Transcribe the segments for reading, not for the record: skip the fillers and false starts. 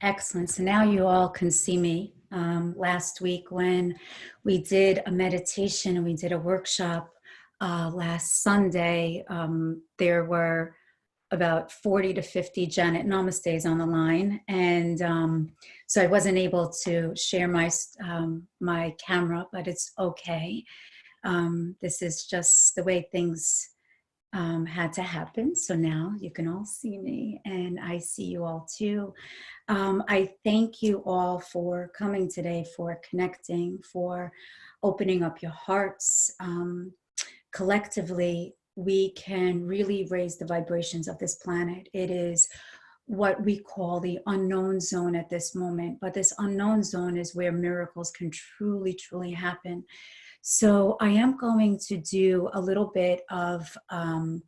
Excellent. So now you all can see me. Last week when we did a meditation and we did a workshop last Sunday, there were about 40 to 50 Janet Namastes on the line. And so I wasn't able to share my camera, but it's okay. This is just the way things had to happen. So now you can all see me and I see you all too. I thank you all for coming today, for connecting, for opening up your hearts. Collectively, we can really raise the vibrations of this planet. It is what we call the unknown zone at this moment, but this unknown zone is where miracles can truly, truly happen. So I am going to do a little bit of, I'm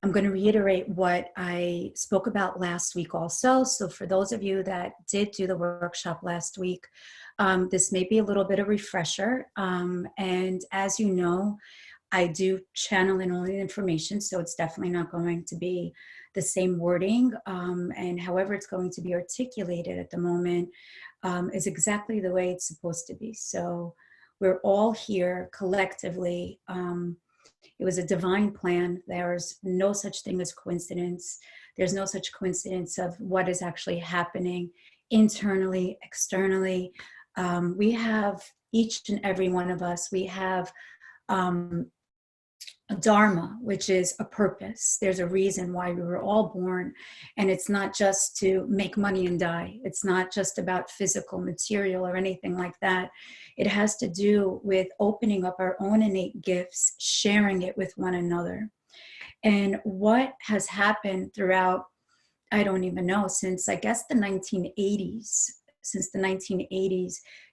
going to reiterate what I spoke about last week also. So for those of you that did do the workshop last week, this may be a little bit of refresher. And as you know, I do channel in all the information, so it's definitely not going to be the same wording. And however it's going to be articulated at the moment is exactly the way it's supposed to be. So we're all here collectively. It was a divine plan. There's no such thing as coincidence. There's no such coincidence of what is actually happening internally, externally. We have, each and every one of us, we have a dharma, which is a purpose. There's a reason why we were all born. And it's not just to make money and die. It's not just about physical material or anything like that. It has to do with opening up our own innate gifts, sharing it with one another. And what has happened throughout, I don't even know, since I guess the 1980s,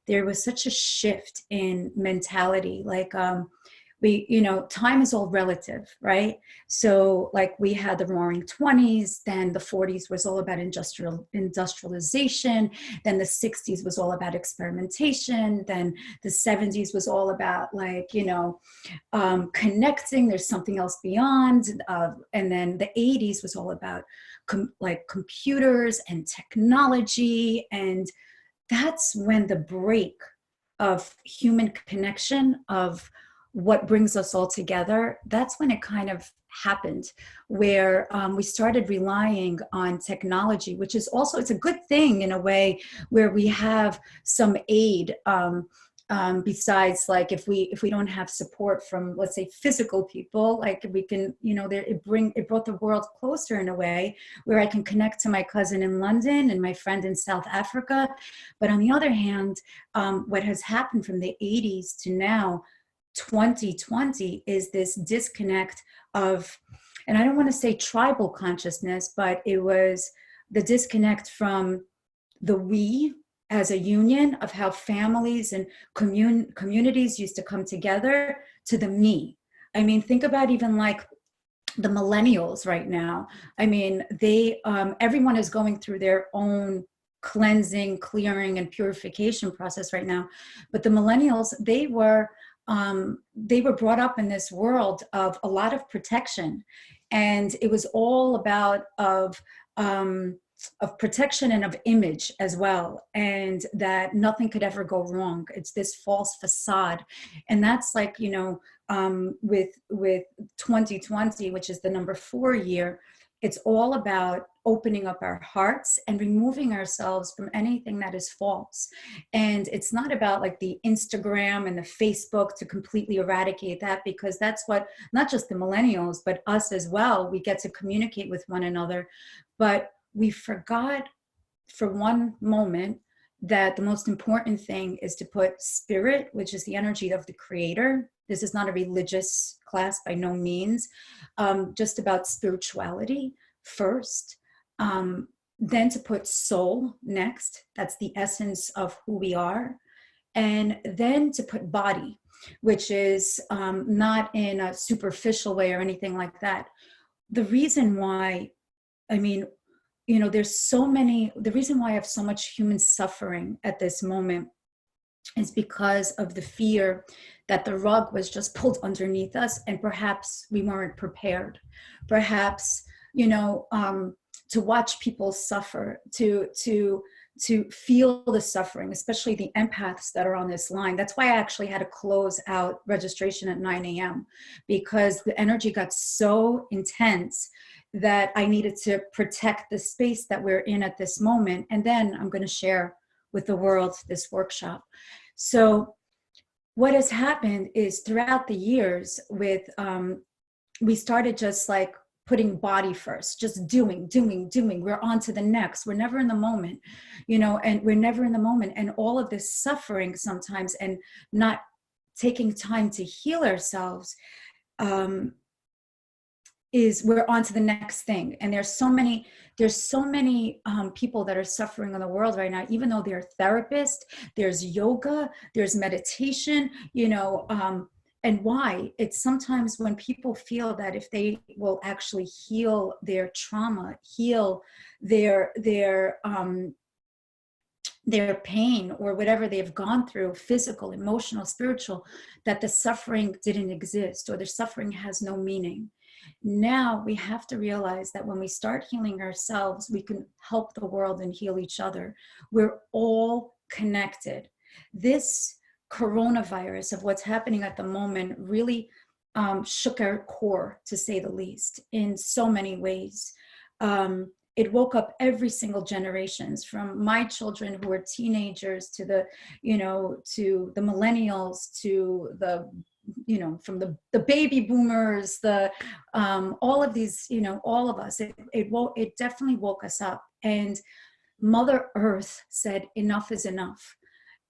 there was such a shift in mentality. Like, time is all relative, right? So like we had the roaring 20s, then the 40s was all about industrialization, then the 60s was all about experimentation, then the 70s was all about connecting, there's something else beyond, and then the 80s was all about computers and technology, and that's when the break of human connection, of what brings us all together, that's when it kind of happened, where we started relying on technology, which is also, it's a good thing in a way, where we have some aid besides, like, if we don't have support from, let's say, physical people, like we can, it brought the world closer in a way where I can connect to my cousin in London and my friend in South Africa. But on the other hand, what has happened from the 80s to now, 2020, is this disconnect of, and I don't want to say tribal consciousness, but it was the disconnect from the we as a union of how families and communities used to come together, to the me. I mean, think about even like the millennials right now. I mean, everyone is going through their own cleansing, clearing, and purification process right now. But the millennials, they were brought up in this world of a lot of protection, and it was all about of protection and of image as well, and that nothing could ever go wrong. It's this false facade, and that's like, with 2020, which is the number 4 year, it's all about opening up our hearts and removing ourselves from anything that is false. And it's not about like the Instagram and the Facebook to completely eradicate that, because that's what, not just the millennials, but us as well, we get to communicate with one another. But we forgot for one moment that the most important thing is to put spirit, which is the energy of the creator. This is not a religious class by no means, just about spirituality first. Then to put soul next, that's the essence of who we are. And then to put body, which is not in a superficial way or anything like that. The reason why, the reason why I have so much human suffering at this moment is because of the fear that the rug was just pulled underneath us, and perhaps we weren't prepared. Perhaps, to watch people suffer, to feel the suffering, especially the empaths that are on this line. That's why I actually had to close out registration at 9 a.m. because the energy got so intense that I needed to protect the space that we're in at this moment. And then I'm going to share with the world this workshop. So what has happened is throughout the years with, we started just like putting body first, just doing. We're on to the next. We're never in the moment, you know, and we're never in the moment. And all of this suffering sometimes and not taking time to heal ourselves, is we're on to the next thing. And there's so many people that are suffering in the world right now, even though they're therapists, there's yoga, there's meditation, you know, and why? It's sometimes when people feel that if they will actually heal their trauma, heal their pain or whatever they've gone through, physical, emotional, spiritual, that the suffering didn't exist or the suffering has no meaning. Now we have to realize that when we start healing ourselves, we can help the world and heal each other. We're all connected. This coronavirus of what's happening at the moment really shook our core, to say the least, in so many ways. It woke up every single generations, from my children who were teenagers to the, you know, to the millennials, to the, you know, from the baby boomers, the all of these, you know, all of us. It definitely woke us up, and Mother Earth said enough is enough.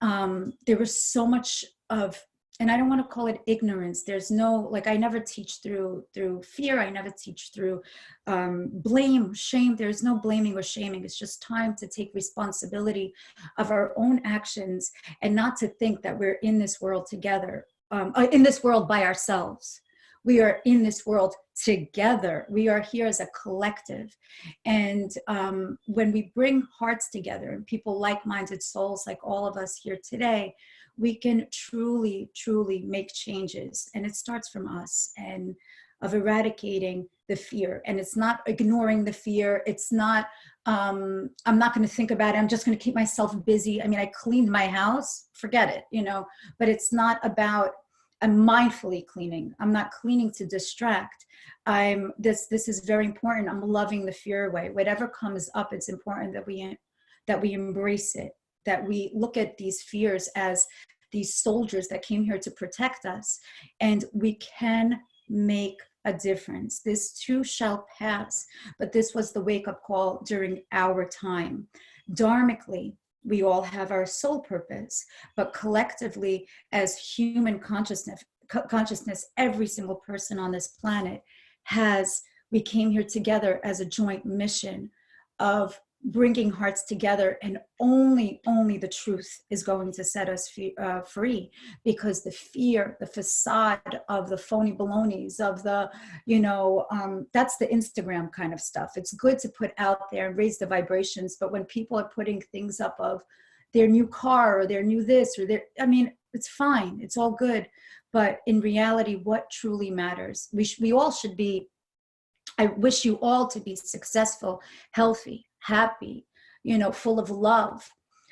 There was so much of, and I don't want to call it ignorance. There's no, like, I never teach through fear. I never teach through blame, shame. There's no blaming or shaming. It's just time to take responsibility of our own actions and not to think that we're in this world together, in this world by ourselves. We are in this world together. We are here as a collective. And when we bring hearts together and people, like-minded souls like all of us here today, we can truly, truly make changes. And it starts from us, and of eradicating the fear. And it's not ignoring the fear. It's not, I'm not going to think about it. I'm just going to keep myself busy. I mean, I cleaned my house, forget it, you know, but it's not about, I'm mindfully cleaning. I'm not cleaning to distract. This is very important. I'm loving the fear away. Whatever comes up, it's important that we embrace it, that we look at these fears as these soldiers that came here to protect us, and we can make a difference. This too shall pass, but this was the wake-up call during our time. Dharmically, we all have our soul purpose, but collectively, as human consciousness, every single person on this planet we came here together as a joint mission of bringing hearts together, and only the truth is going to set us free, because the fear, the facade of the phony balonies of the, you know, that's the Instagram kind of stuff. It's good to put out there and raise the vibrations, but when people are putting things up of their new car or their new this or their, I mean, it's fine, it's all good, but in reality, what truly matters? We all should be, I wish you all to be successful, healthy, happy, you know, full of love.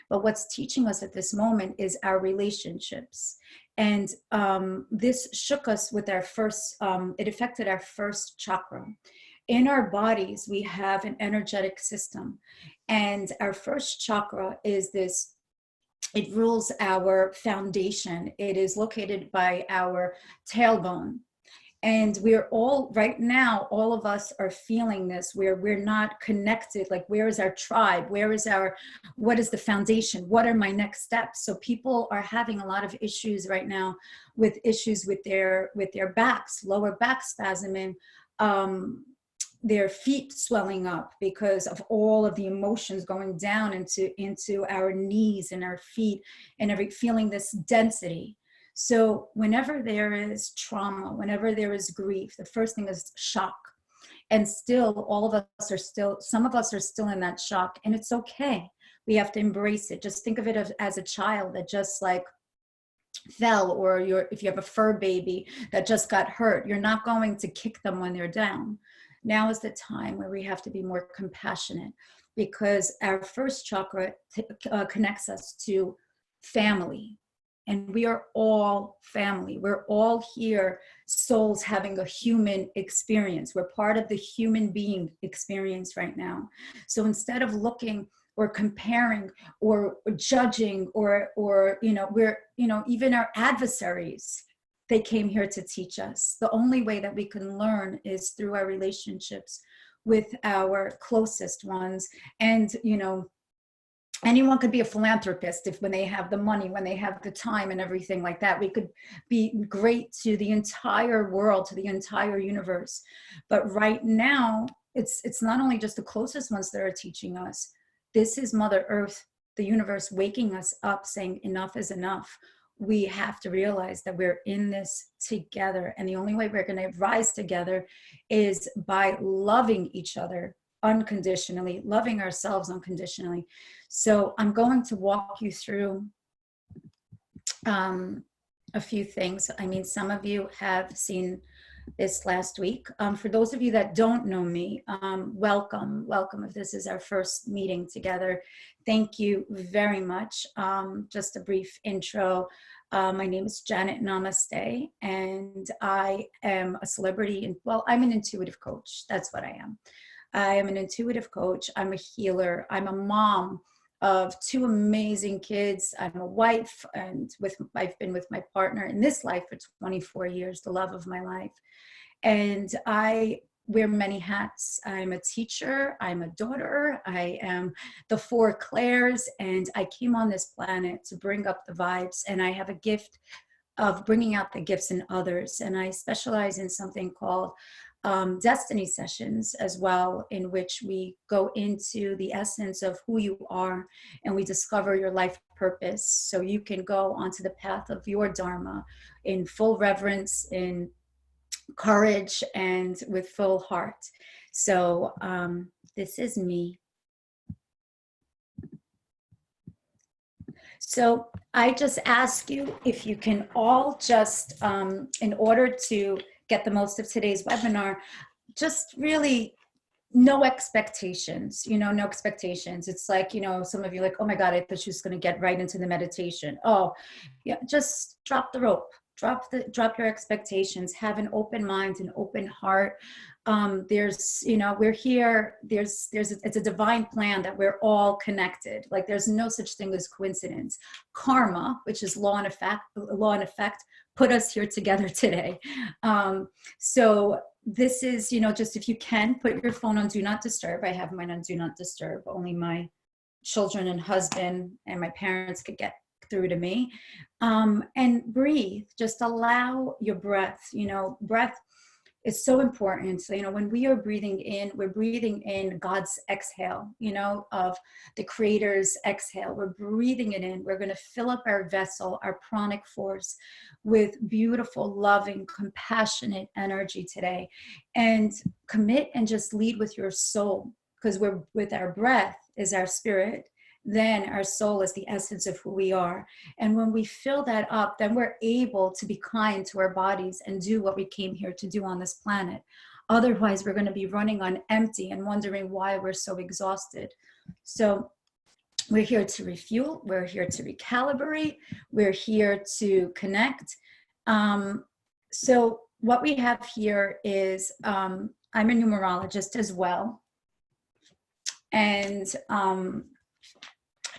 But what's teaching us at this moment is our relationships. And this shook us with our first, it affected our first chakra. In our bodies, we have an energetic system. And our first chakra is this, it rules our foundation. It is located by our tailbone. And we're all, right now, all of us are feeling this, where we're not connected. Like, where is our tribe? What is the foundation? What are my next steps? So people are having a lot of issues right now with their backs, lower back spasm, and their feet swelling up because of all of the emotions going down into our knees and our feet, and feeling this density. So whenever there is trauma, whenever there is grief, the first thing is shock. And still, some of us are still in that shock, and it's okay. We have to embrace it. Just think of it as a child that just like fell, or if you have a fur baby that just got hurt, you're not going to kick them when they're down. Now is the time where we have to be more compassionate, because our first chakra connects us to family. And we are all family. We're all here, souls having a human experience. We're part of the human being experience right now. So instead of looking or comparing or judging or we're, even our adversaries, they came here to teach us. The only way that we can learn is through our relationships with our closest ones. And, anyone could be a philanthropist when they have the money, when they have the time and everything like that. We could be great to the entire world, to the entire universe. But right now, it's not only just the closest ones that are teaching us. This is Mother Earth, the universe, waking us up, saying enough is enough. We have to realize that we're in this together. And the only way we're going to rise together is by loving each other unconditionally, loving ourselves unconditionally. So I'm going to walk you through a few things. I mean, some of you have seen this last week. For those of you that don't know me, welcome. If this is our first meeting together, thank you very much. Just a brief intro. My name is Janet Namaste, and I am a celebrity. I'm an intuitive coach. That's what I am. I am an intuitive coach. I'm a healer. I'm a mom of 2 amazing kids. I'm a wife, and I've been with my partner in this life for 24 years, the love of my life. And I wear many hats. I'm a teacher. I'm a daughter. I am the 4 Claires, and I came on this planet to bring up the vibes. And I have a gift of bringing out the gifts in others. And I specialize in something called destiny sessions as well, in which we go into the essence of who you are and we discover your life purpose, so you can go onto the path of your dharma in full reverence, in courage, and with full heart. So this is me. So I just ask you if you can all just, in order to get the most of today's webinar, just really no expectations, no expectations. It's like, some of you like, oh my God, I thought she was going to get right into the meditation. Oh, yeah, just drop the rope, drop your expectations, have an open mind, an open heart. We're here, it's a divine plan that we're all connected. Like there's no such thing as coincidence. Karma, which is law and effect, put us here together today. So this is, just if you can put your phone on do not disturb. I have mine on do not disturb. Only my children and husband and my parents could get through to me. And breathe, just allow your breath, breath is so important. So, when we are breathing in, we're breathing in God's exhale, of the Creator's exhale. We're breathing it in. We're going to fill up our vessel, our pranic force, with beautiful, loving, compassionate energy today. And commit and just lead with your soul, because we're with our breath is our spirit. Then our soul is the essence of who we are. And when we fill that up, then we're able to be kind to our bodies and do what we came here to do on this planet. Otherwise, we're going to be running on empty and wondering why we're so exhausted. So we're here to refuel. We're here to recalibrate. We're here to connect. So what we have here is, I'm a numerologist as well. And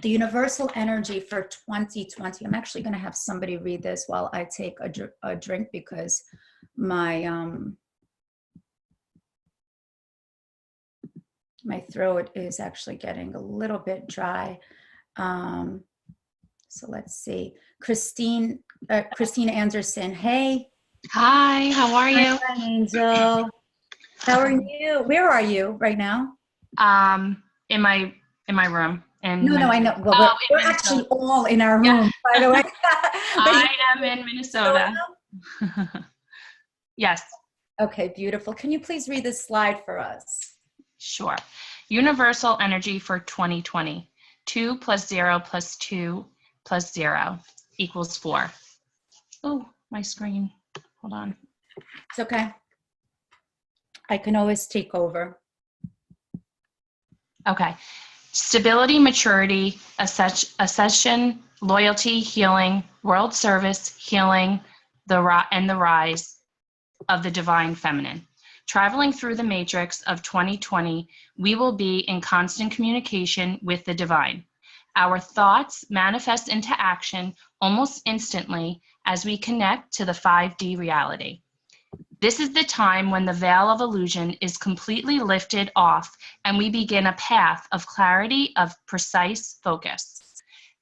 the universal energy for 2020, I'm actually going to have somebody read this while I take a drink, because my my throat is actually getting a little bit dry. So let's see. Christine Anderson. Hey. Hi, how are you? Hi, Angel. How are you? Where are you right now? In my room. No, I know. Well, we're actually all in our room, by the way. I am in Minnesota. Yes. Okay, beautiful. Can you please read this slide for us? Sure. Universal energy for 2020. 2 + 0 + 2 + 0 = 4. Oh, my screen. Hold on. It's okay. I can always take over. Okay. Stability, maturity, accession, loyalty, healing, world service, healing, and the rise of the divine feminine. Traveling through the matrix of 2020, we will be in constant communication with the divine. Our thoughts manifest into action almost instantly as we connect to the 5D reality. This is the time when the veil of illusion is completely lifted off and we begin a path of clarity, of precise focus.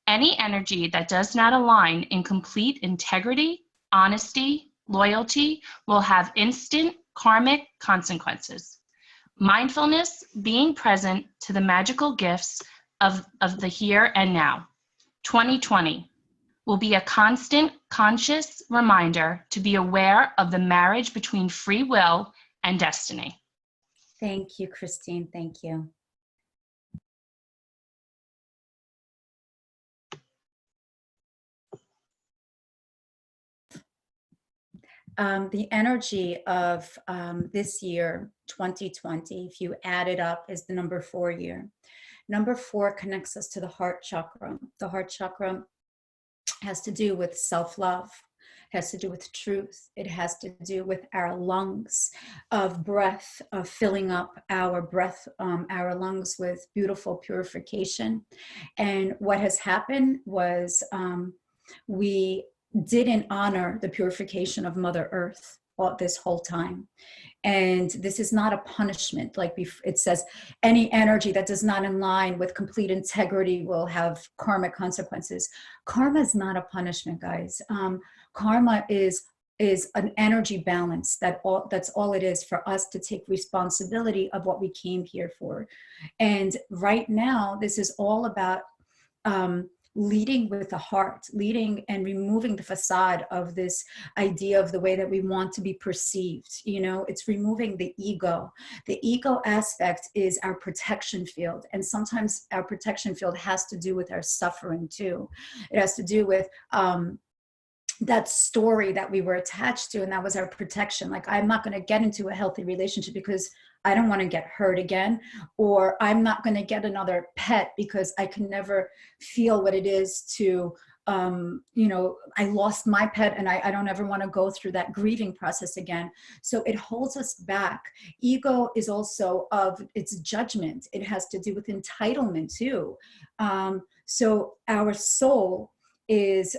Any energy that does not align in complete integrity, honesty, loyalty will have instant karmic consequences. Mindfulness, being present to the magical gifts of the here and now. 2020 will be a constant conscious reminder to be aware of the marriage between free will and destiny. Thank you, Christine. Thank you. The energy of this year, 2020, if you add it up, is the number 4 year. Number 4 connects us to the heart chakra. The heart chakra has to do with self-love, has to do with truth. It has to do with our lungs of breath, of filling up our breath, our lungs with beautiful purification. And what has happened was we didn't honor the purification of Mother Earth this whole time. And this is not a punishment. Like it says, any energy that does not align with complete integrity will have karmic consequences. Karma is not a punishment, guys. Karma is an energy balance. That's all it is, for us to take responsibility of what we came here for. And right now, this is all about leading with the heart, leading and removing the facade of this idea of the way that we want to be perceived. You know, it's removing the ego. The ego aspect is our protection field. And sometimes our protection field has to do with our suffering too. It has to do with that story that we were attached to, and that was our protection. Like, I'm not going to get into a healthy relationship because I don't want to get hurt again, or I'm not going to get another pet because I can never feel what it is to, you know, I lost my pet and I don't ever want to go through that grieving process again. So it holds us back. Ego is also of its judgment. It has to do with entitlement too. So our soul is,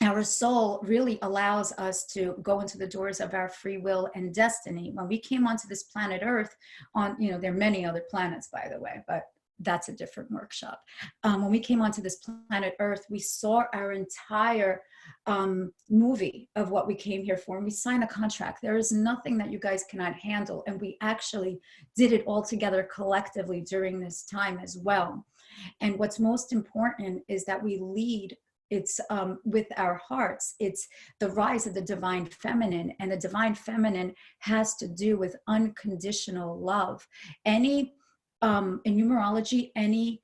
our soul really allows us to go into the doors of our free will and destiny. When we came onto this planet Earth, on, you know, there are many other planets, by the way, but that's a different workshop. When we came onto this planet Earth, we saw our entire movie of what we came here for, and we signed a contract. There is nothing that you guys cannot handle, and we actually did it all together collectively during this time as well. And what's most important is that we lead. It's with our hearts. It's the rise of the divine feminine, and the divine feminine has to do with unconditional love. Any in numerology, any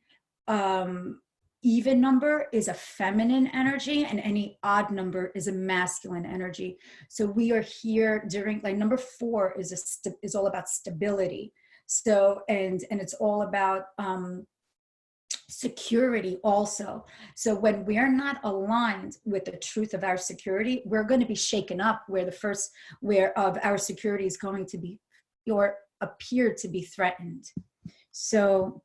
even number is a feminine energy, and any odd number is a masculine energy. So we are here during, like, number 4 is all about stability. So and it's all about security also. So when we are not aligned with the truth of our security, we're going to be shaken up where of our security is going to be or appear to be threatened. So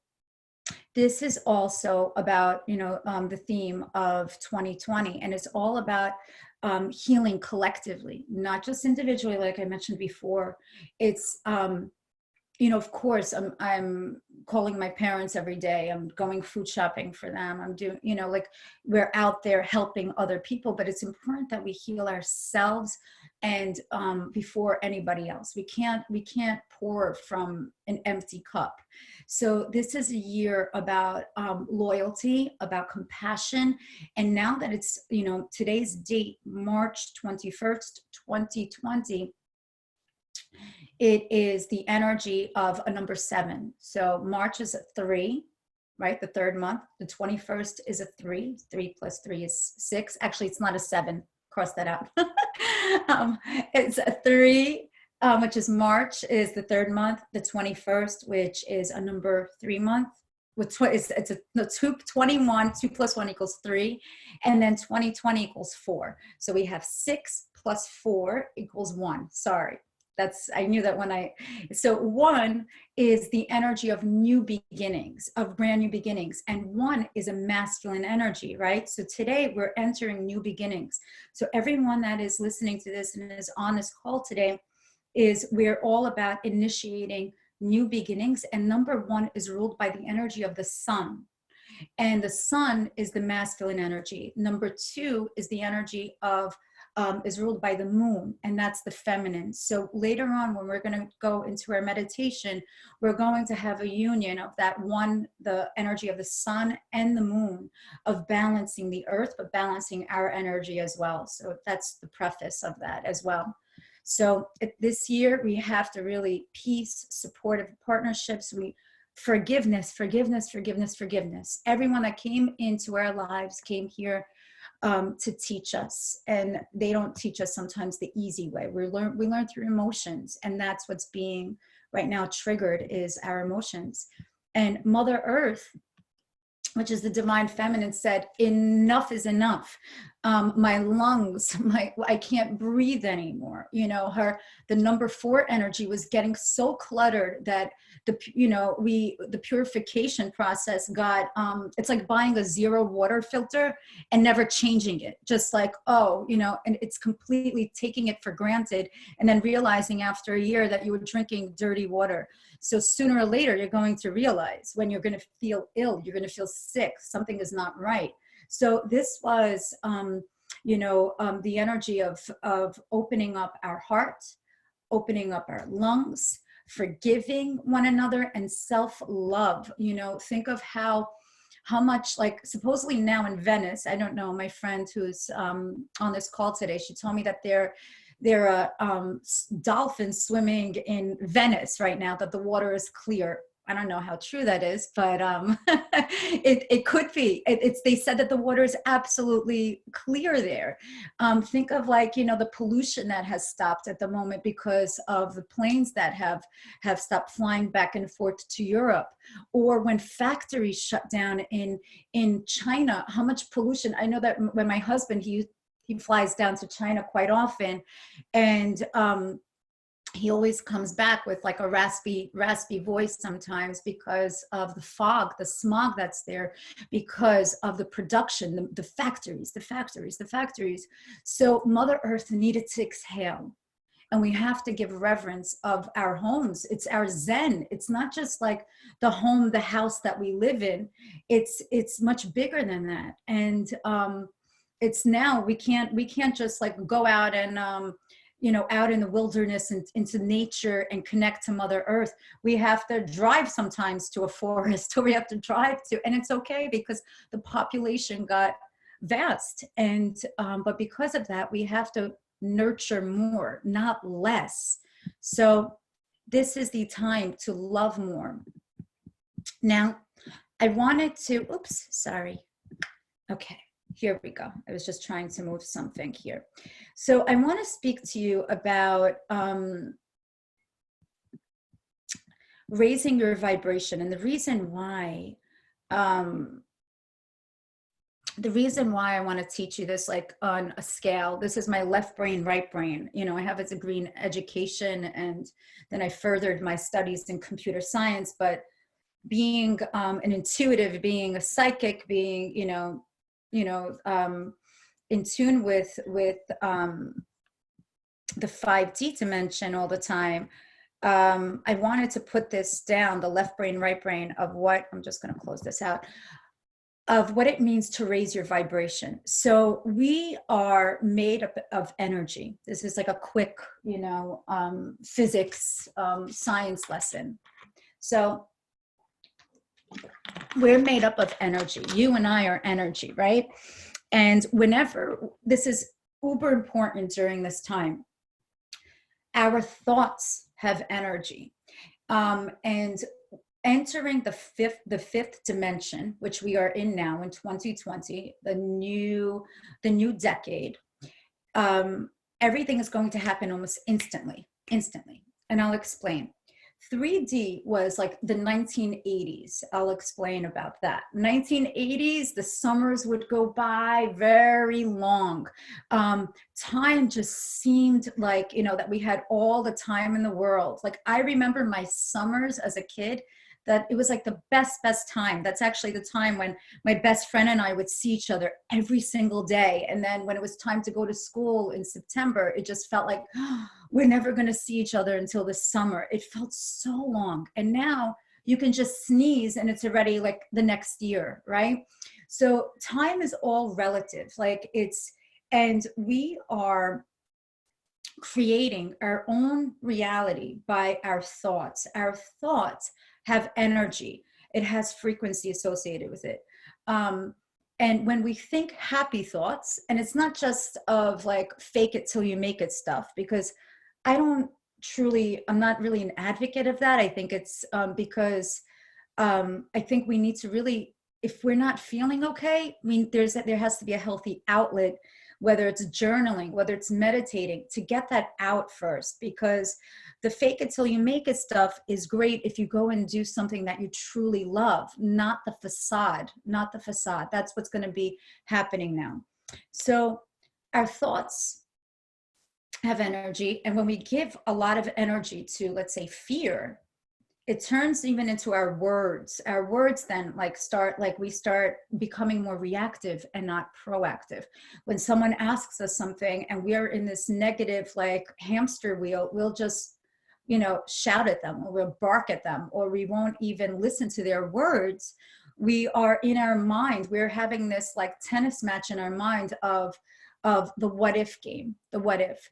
this is also about, you know, the theme of 2020, and it's all about healing collectively, not just individually, like I mentioned before. It's you know, of course, I'm calling my parents every day. I'm going food shopping for them. I'm doing, you know, like, we're out there helping other people, but it's important that we heal ourselves and before anybody else. We can't pour from an empty cup. So this is a year about loyalty, about compassion. And now that it's, you know, today's date, March 21st, 2020, it is the energy of a number 7. So March is a 3, right? The 3rd month. The 21st is a 3. 3 plus 3 is 6. Actually, it's not a 7. Cross that out. It's a 3. which is March, is the third month. The 21st, which is a number 3 month. It's a no, 21, 2 plus 1 equals 3. And then 2020 equals 4. So we have 6 plus 4 equals 1. Sorry. I knew that so 1 is the energy of new beginnings, of brand new beginnings. And 1 is a masculine energy, right? So today we're entering new beginnings. So everyone that is listening to this and is on this call today, we're all about initiating new beginnings. And number 1 is ruled by the energy of the sun. And the sun is the masculine energy. Number 2 is the energy is ruled by the moon, and that's the feminine. So later on, when we're going to go into our meditation, we're going to have a union of that one, the energy of the sun and the moon, of balancing the earth, but balancing our energy as well. So that's the preface of that as well. So this year, we have to really peace, supportive partnerships, forgiveness. Everyone that came into our lives came here to teach us, and they don't teach us sometimes the easy way. We learn through emotions, and that's what's being right now triggered, is our emotions. And Mother Earth, which is the divine feminine, said, enough is enough. My lungs, I can't breathe anymore. You know, the number 4 energy was getting so cluttered that the purification process got, it's like buying a 0 water filter and never changing it. Just like, and it's completely taking it for granted, and then realizing after a year that you were drinking dirty water. So sooner or later, you're going to realize when you're going to feel ill, you're going to feel sick, something is not right. So this was, the energy of opening up our heart, opening up our lungs, forgiving one another, and self-love. Think of how much, like, supposedly now in Venice, I don't know, my friend who's on this call today, she told me that there are dolphins swimming in Venice right now, that the water is clear. I don't know how true that is, but it could be. They said that the water is absolutely clear there. Think of, like, the pollution that has stopped at the moment because of the planes that have stopped flying back and forth to Europe, or when factories shut down in China, how much pollution. I know that when my husband, he flies down to China quite often, and he always comes back with like a raspy voice sometimes, because of the fog, the smog that's there, because of the production, the factories. So Mother Earth needed to exhale. And we have to give reverence of our homes. It's our Zen. It's not just like the home, the house that we live in. It's much bigger than that. And it's now, we can't just like go out and out in the wilderness and into nature and connect to Mother Earth. We have to drive sometimes to a forest, or we have to drive to, and it's okay because the population got vast. And but because of that, we have to nurture more, not less. So this is the time to love more. Now, I wanted to, okay. Here we go. I was just trying to move something here. So I want to speak to you about raising your vibration. And the reason why I want to teach you this, like, on a scale, this is my left brain, right brain. I have a degree in education, and then I furthered my studies in computer science. But being an intuitive, being a psychic, being, in tune with the 5D dimension all the time, I wanted to put this down, the left brain, right brain, of what, I'm just going to close this out, of what it means to raise your vibration. So we are made up of energy. This is like a quick, physics, science lesson. So we're made up of energy. You and I are energy, right? And whenever, this is uber important during this time, our thoughts have energy. And entering the fifth dimension, which we are in now in 2020, the new decade, everything is going to happen almost instantly. instantly. And I'll explain. 3D was like the 1980s. I'll explain about that. 1980s, the summers would go by very long. Time just seemed like, that we had all the time in the world. Like I remember my summers as a kid, that it was like the best time. That's actually the time when my best friend and I would see each other every single day. And then when it was time to go to school in September, it just felt like, we're never going to see each other until the summer. It felt so long. And now you can just sneeze and it's already like the next year, right? So time is all relative. And we are creating our own reality by our thoughts. Our thoughts have energy. It has frequency associated with it. And when we think happy thoughts, and it's not just of like fake it till you make it stuff, because I'm not really an advocate of that. I think it's because I think we need to really, if we're not feeling okay, I mean, there has to be a healthy outlet, whether it's journaling, whether it's meditating, to get that out first, because the fake it till you make it stuff is great if you go and do something that you truly love, not the facade. That's what's going to be happening now. So our thoughts have energy. And when we give a lot of energy to, let's say, fear, it turns even into our words. Our words then we start becoming more reactive and not proactive. When someone asks us something and we are in this negative like hamster wheel, we'll just, shout at them, or we'll bark at them, or we won't even listen to their words. We are in our mind. We're having this like tennis match in our mind of the what if game, the what if.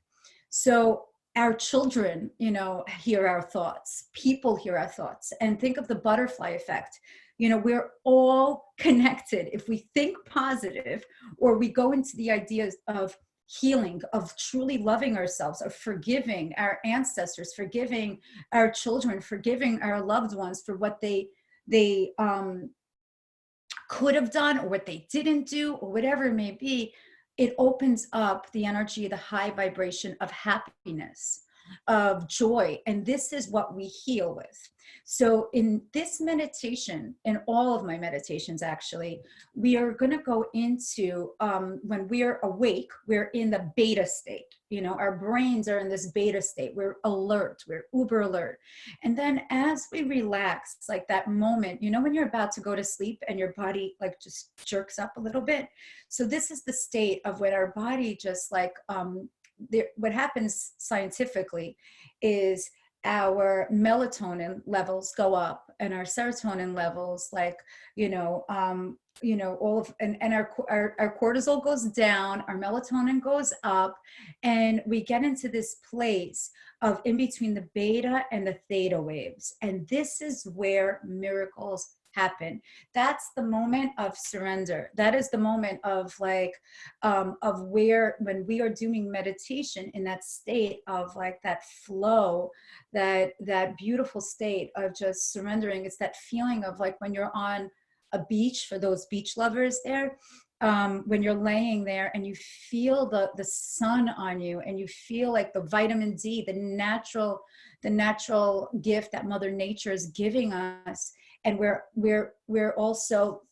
So our children, hear our thoughts, people hear our thoughts, and think of the butterfly effect. We're all connected. If we think positive, or we go into the ideas of healing, of truly loving ourselves, of forgiving our ancestors, forgiving our children, forgiving our loved ones for what they could have done, or what they didn't do, or whatever it may be, it opens up the energy, the high vibration of happiness, of joy. And this is what we heal with. So in this meditation, in all of my meditations, actually, we are going to go into, when we are awake, we're in the beta state. Our brains are in this beta state. We're alert. We're uber alert. And then as we relax, like that moment, when you're about to go to sleep and your body like just jerks up a little bit. So this is the state of when our body just like, what happens scientifically is our melatonin levels go up and our serotonin levels, like, all of, and our cortisol goes down, our melatonin goes up, and we get into this place of in between the beta and the theta waves. And this is where miracles happen. That's the moment of surrender. That is the moment of like, of where, when we are doing meditation in that state of like that flow, that beautiful state of just surrendering. It's that feeling of like when you're on a beach, for those beach lovers there, when you're laying there and you feel the sun on you, and you feel like the vitamin D, the natural gift that Mother Nature is giving us. And we're also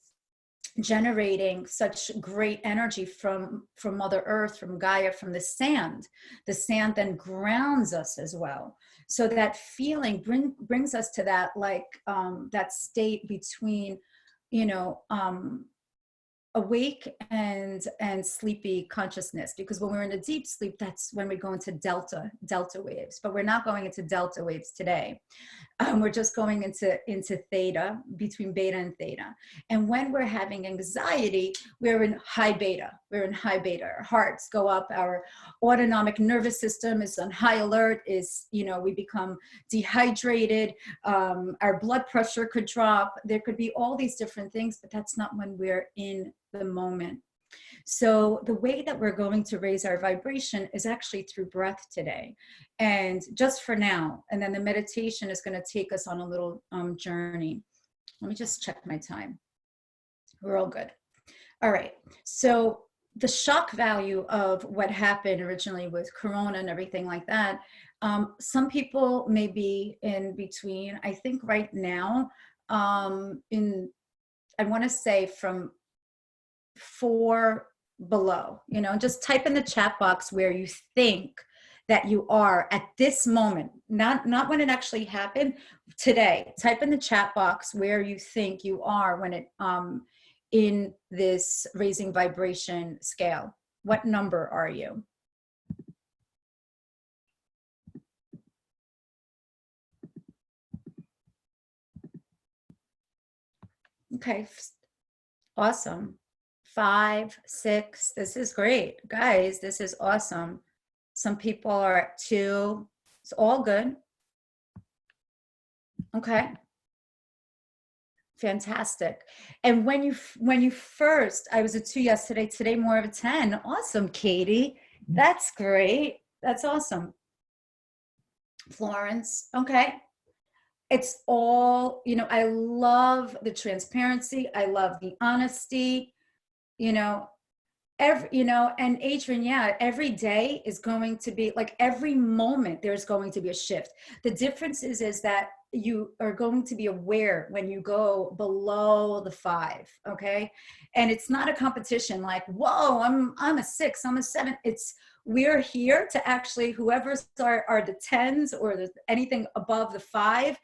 generating such great energy from Mother Earth, from Gaia, from the sand. The sand then grounds us as well. So that feeling brings us to that, like, that state between, awake and sleepy consciousness. Because when we're in a deep sleep, that's when we go into delta waves. But we're not going into delta waves today. We're just going into theta, between beta and theta. And when we're having anxiety, we're in high beta. Our hearts go up. Our autonomic nervous system is on high alert. We become dehydrated. Our blood pressure could drop. There could be all these different things, but that's not when we're in the moment. So the way that we're going to raise our vibration is actually through breath today, and just for now. And then the meditation is going to take us on a little journey. Let me just check my time. We're all good. All right. So the shock value of what happened originally with Corona and everything like that, some people may be in between. I think right now, I want to say from 4 below, just type in the chat box where you think that you are at this moment, not when it actually happened today. Type in the chat box where you think you are when it in this raising vibration scale. What number are you? Okay, awesome. 5, 6, this is great. Guys, this is awesome. Some people are at 2, it's all good. Okay. Fantastic. And when you first, I was a 2 yesterday, today more of a 10. Awesome, Katie. That's great. That's awesome. Florence. Okay. It's all, I love the transparency. I love the honesty, and Adrian, yeah, every day is going to be like, every moment there's going to be a shift. The difference is that you are going to be aware when you go below the 5. Okay. And it's not a competition like, whoa, I'm a 6, I'm a 7. We're here to actually, whoever's are the 10s or anything above the 5,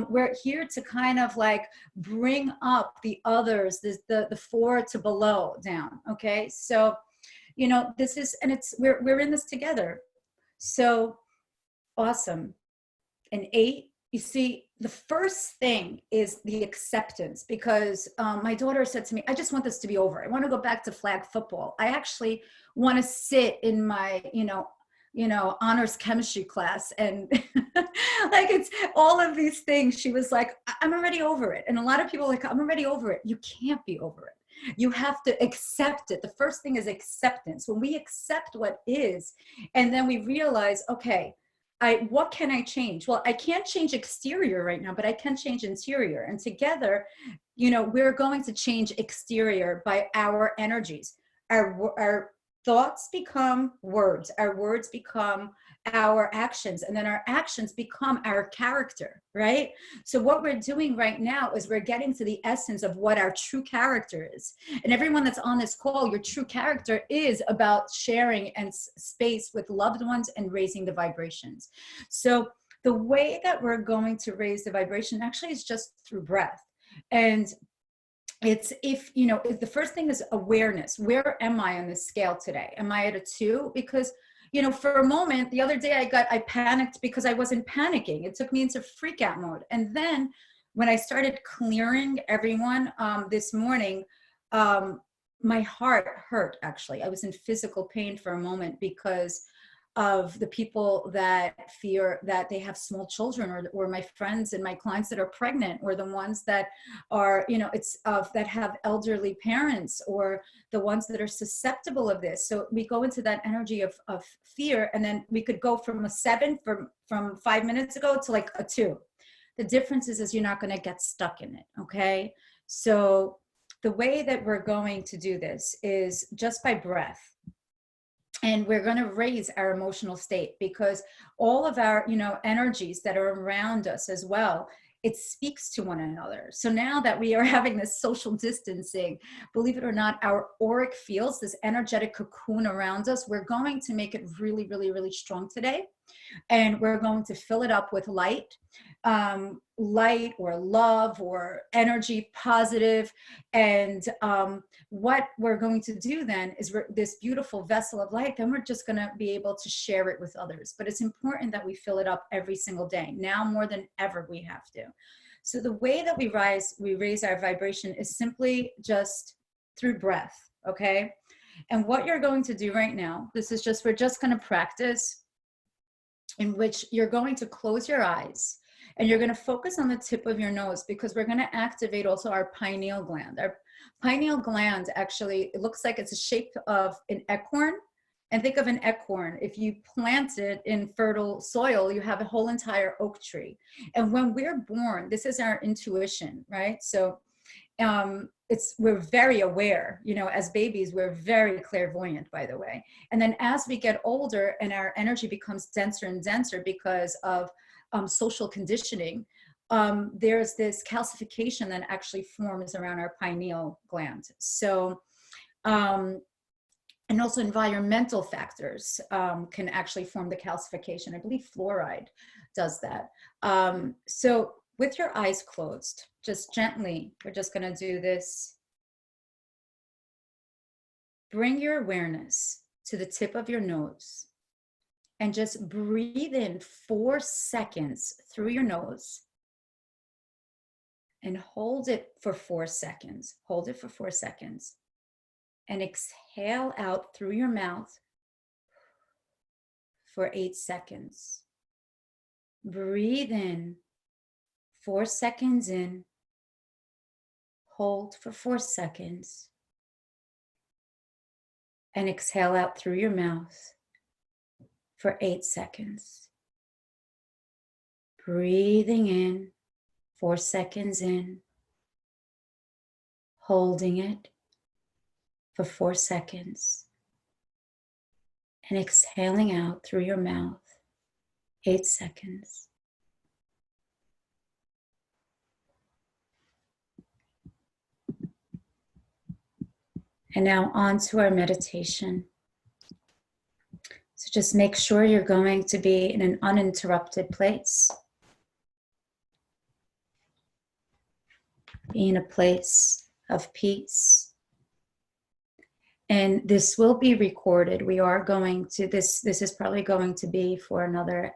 we're here to kind of like bring up the others, the 4 to below down. Okay. So, this is, and we're in this together. So awesome. An 8, you see, the first thing is the acceptance, because my daughter said to me, I just want this to be over. I want to go back to flag football. I actually want to sit in my, honors chemistry class. And like, it's all of these things. She was like, I'm already over it. And a lot of people are like, I'm already over it. You can't be over it. You have to accept it. The first thing is acceptance. When we accept what is, and then we realize, okay, what can I change? Well, I can't change exterior right now, but I can change interior. And together, we're going to change exterior by our energies. Our thoughts become words. Our words become our actions, and then our actions become our character, right? So what we're doing right now is we're getting to the essence of what our true character is. And everyone that's on this call, your true character is about sharing and space with loved ones and raising the vibrations. So the way that we're going to raise the vibration actually is just through breath. And it's, if the first thing is awareness. Where am I on this scale today? Am I at a 2? Because for a moment the other day I panicked because I wasn't panicking. It took me into freak out mode. And then when I started clearing everyone this morning, my heart hurt. Actually, I was in physical pain for a moment because of the people that fear that they have small children, or my friends and my clients that are pregnant, or the ones that are, that have elderly parents, or the ones that are susceptible of this. So we go into that energy of fear, and then we could go from a 7 from 5 minutes ago to like a 2. The difference is you're not going to get stuck in it. Okay. So the way that we're going to do this is just by breath. And we're going to raise our emotional state, because all of our, energies that are around us as well, it speaks to one another. So now that we are having this social distancing, believe it or not, our auric fields, this energetic cocoon around us, we're going to make it really, really, really strong today. And we're going to fill it up with light or love or energy, positive. And what we're going to do then is this beautiful vessel of light, then we're just going to be able to share it with others. But it's important that we fill it up every single day. Now more than ever, we have to. So the way that we raise our vibration is simply just through breath. Okay. And what you're going to do right now, we're just going to practice, in which you're going to close your eyes and you're going to focus on the tip of your nose, because we're going to activate also our pineal gland. Our pineal gland, actually, it looks like it's a shape of an acorn. And think of an acorn. If you plant it in fertile soil, you have a whole entire oak tree. And when we're born, this is our intuition, right? So, we're very aware, you know, as babies, we're very clairvoyant, by the way. And then as we get older and our energy becomes denser and denser because of social conditioning, there's this calcification that actually forms around our pineal gland. So, and also environmental factors can actually form the calcification. I believe fluoride does that. So with your eyes closed, just gently, we're just going to do this. Bring your awareness to the tip of your nose and just breathe in 4 seconds through your nose and hold it for 4 seconds. Hold it for 4 seconds and exhale out through your mouth for 8 seconds. Breathe in 4 seconds in, hold for 4 seconds, and exhale out through your mouth for 8 seconds. Breathing in 4 seconds in, holding it for 4 seconds, and exhaling out through your mouth 8 seconds. And now on to our meditation. So just make sure you're going to be in an uninterrupted place. Be in a place of peace. And this will be recorded. We are going to, this is probably going to be for another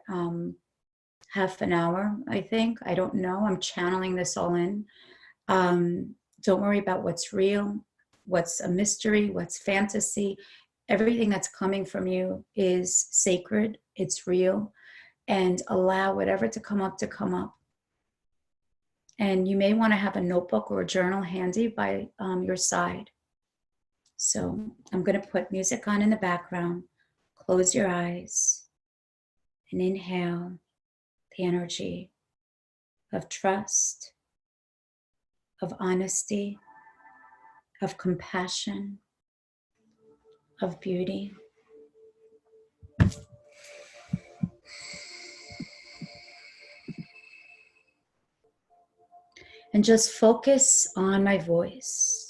half an hour, I think. I don't know. I'm channeling this all in. Don't worry about what's real, what's a mystery, what's fantasy. Everything that's coming from you is sacred, it's real, and allow whatever to come up to come up. And you may want to have a notebook or a journal handy by your side. So I'm going to put music on in the background. Close your eyes and inhale the energy of trust, of honesty, of compassion, of beauty. And just focus on my voice.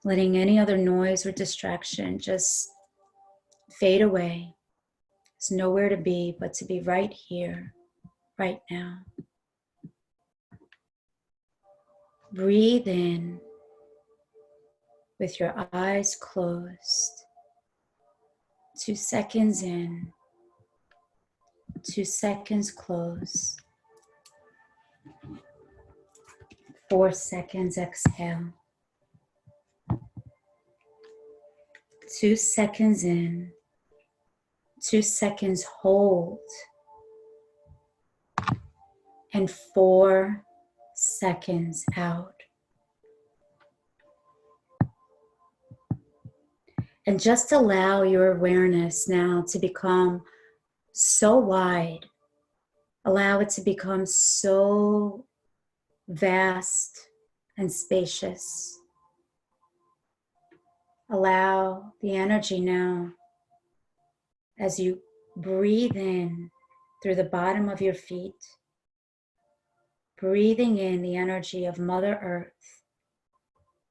Letting any other noise or distraction just fade away. There's nowhere to be but to be right here, right now. Breathe in with your eyes closed. 2 seconds in, 2 seconds close. 4 seconds exhale. 2 seconds in, 2 seconds hold, and 4 seconds out. And just allow your awareness now to become so wide. Allow it to become so vast and spacious. Allow the energy now, as you breathe in through the bottom of your feet, breathing in the energy of Mother Earth,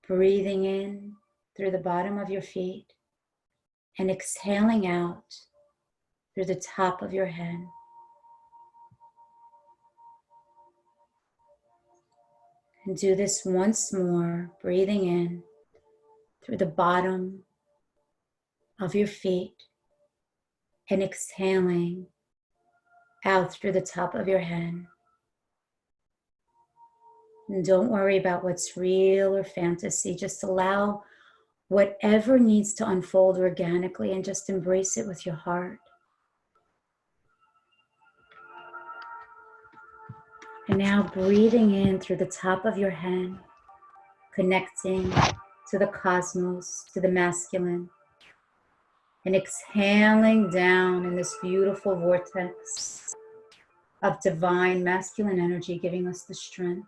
breathing in through the bottom of your feet, and exhaling out through the top of your head. And do this once more, breathing in through the bottom of your feet and exhaling out through the top of your head. And don't worry about what's real or fantasy. Just allow whatever needs to unfold organically and just embrace it with your heart. And now breathing in through the top of your head, connecting to the cosmos, to the masculine, and exhaling down in this beautiful vortex of divine masculine energy, giving us the strength,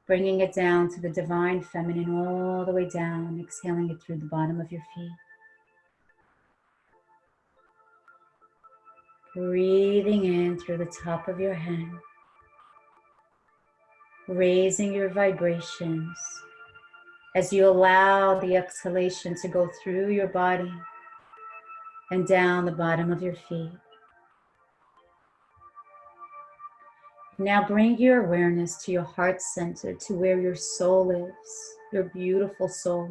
bringing it down to the divine feminine all the way down, exhaling it through the bottom of your feet. Breathing in through the top of your head, raising your vibrations as you allow the exhalation to go through your body and down the bottom of your feet. Now bring your awareness to your heart center, to where your soul lives, your beautiful soul,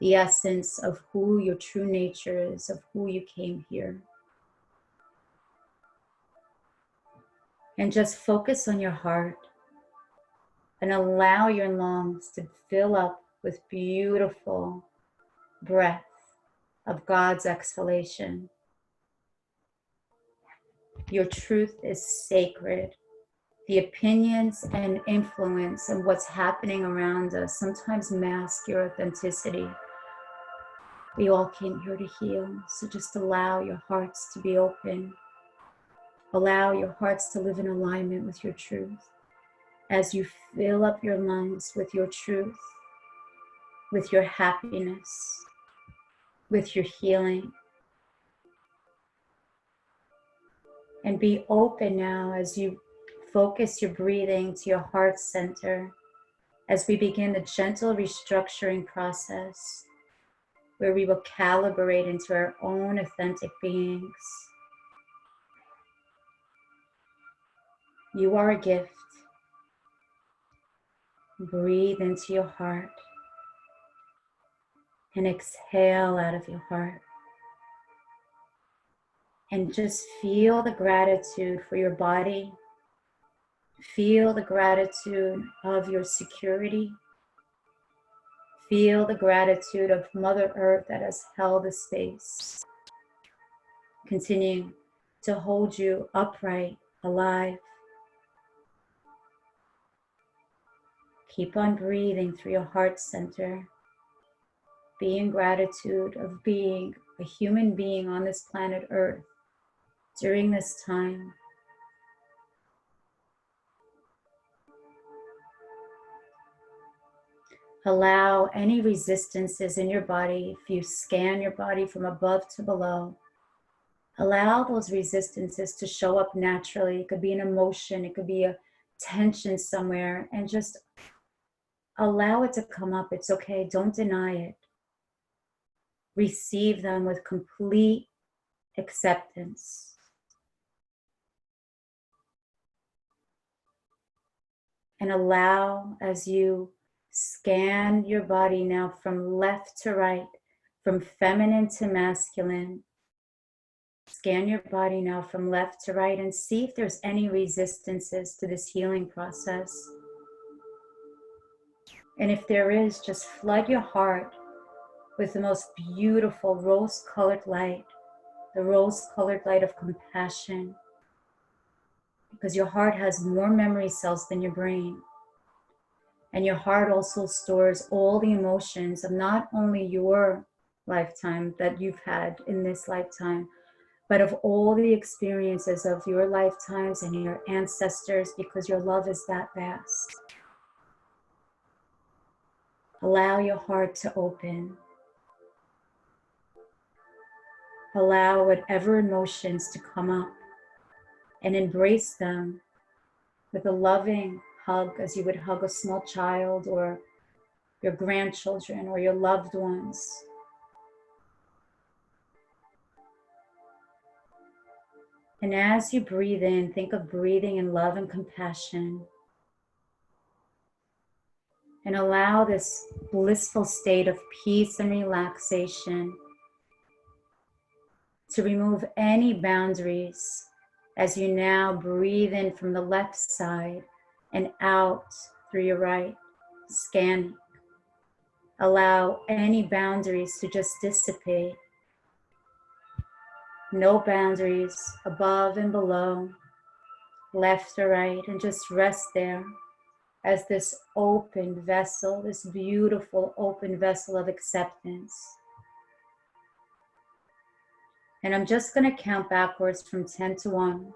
the essence of who your true nature is, of who you came here. And just focus on your heart and allow your lungs to fill up with beautiful breath of God's exhalation. Your truth is sacred. The opinions and influence and what's happening around us sometimes mask your authenticity. We all came here to heal, so just allow your hearts to be open. Allow your hearts to live in alignment with your truth as you fill up your lungs with your truth, with your happiness, with your healing. And be open now as you focus your breathing to your heart center as we begin the gentle restructuring process where we will calibrate into our own authentic beings. You are a gift. Breathe into your heart and exhale out of your heart. And just feel the gratitude for your body. Feel the gratitude of your security. Feel the gratitude of Mother Earth that has held the space, continuing to hold you upright, alive. Keep on breathing through your heart center. Be in gratitude of being a human being on this planet Earth during this time. Allow any resistances in your body, if you scan your body from above to below, allow those resistances to show up naturally. It could be an emotion, it could be a tension somewhere, and just allow it to come up. It's okay, don't deny it. Receive them with complete acceptance. And allow, as you scan your body now from left to right, from feminine to masculine. Scan your body now from left to right and see if there's any resistances to this healing process. And if there is, just flood your heart with the most beautiful rose-colored light, the rose-colored light of compassion, because your heart has more memory cells than your brain. And your heart also stores all the emotions of not only your lifetime that you've had in this lifetime, but of all the experiences of your lifetimes and your ancestors, because your love is that vast. Allow your heart to open. Allow whatever emotions to come up and embrace them with a loving hug, as you would hug a small child or your grandchildren or your loved ones. And as you breathe in, think of breathing in love and compassion. And allow this blissful state of peace and relaxation to remove any boundaries as you now breathe in from the left side and out through your right, scanning. Allow any boundaries to just dissipate. No boundaries above and below, left or right, and just rest there as this open vessel, this beautiful open vessel of acceptance. And I'm just going to count backwards from 10 to 1.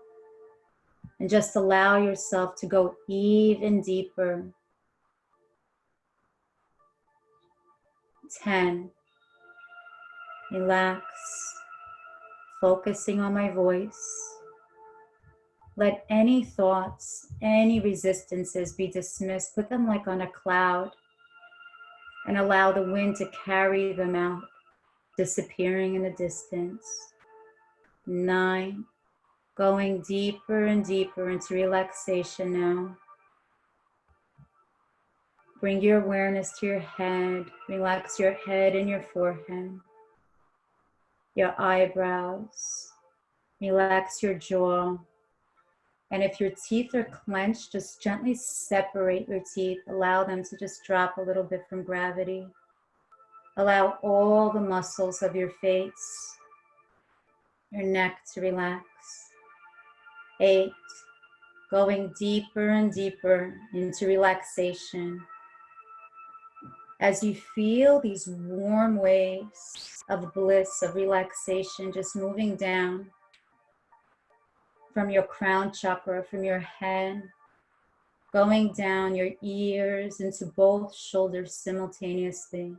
And just allow yourself to go even deeper 10. Relax, focusing on my voice. Let any thoughts, any resistances be dismissed. Put them like on a cloud and allow the wind to carry them out, disappearing in the distance. 9. Going deeper and deeper into relaxation now. Bring your awareness to your head. Relax your head and your forehead, your eyebrows. Relax your jaw. And if your teeth are clenched, just gently separate your teeth. Allow them to just drop a little bit from gravity. Allow all the muscles of your face, your neck to relax. 8. Going deeper and deeper into relaxation. As you feel these warm waves of bliss, of relaxation, just moving down from your crown chakra, from your head, going down your ears into both shoulders simultaneously.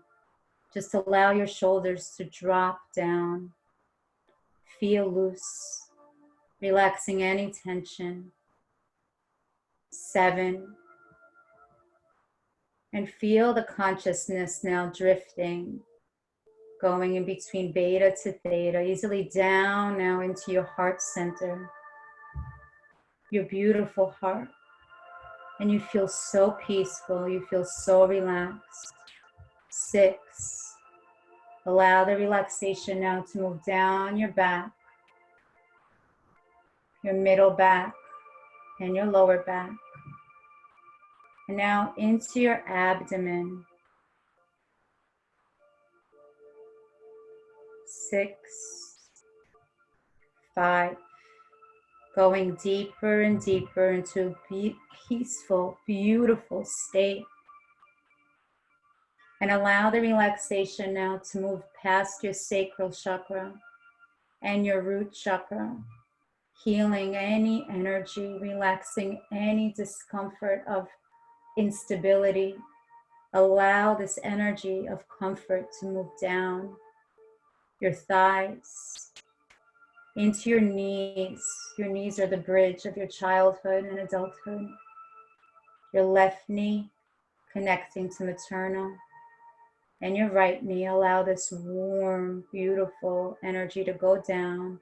Just allow your shoulders to drop down. Feel loose, relaxing any tension. 7. And feel the consciousness now drifting, going in between beta to theta, easily down now into your heart center, your beautiful heart. And you feel so peaceful, you feel so relaxed. 6. Allow the relaxation now to move down your back, your middle back, and your lower back. And now into your abdomen. 6, 5, going deeper and deeper into a peaceful, beautiful state. And allow the relaxation now to move past your sacral chakra and your root chakra, healing any energy, relaxing any discomfort of instability. Allow this energy of comfort to move down your thighs, into your knees. Your knees are the bridge of your childhood and adulthood. Your left knee connecting to maternal, and your right knee. Allow this warm, beautiful energy to go down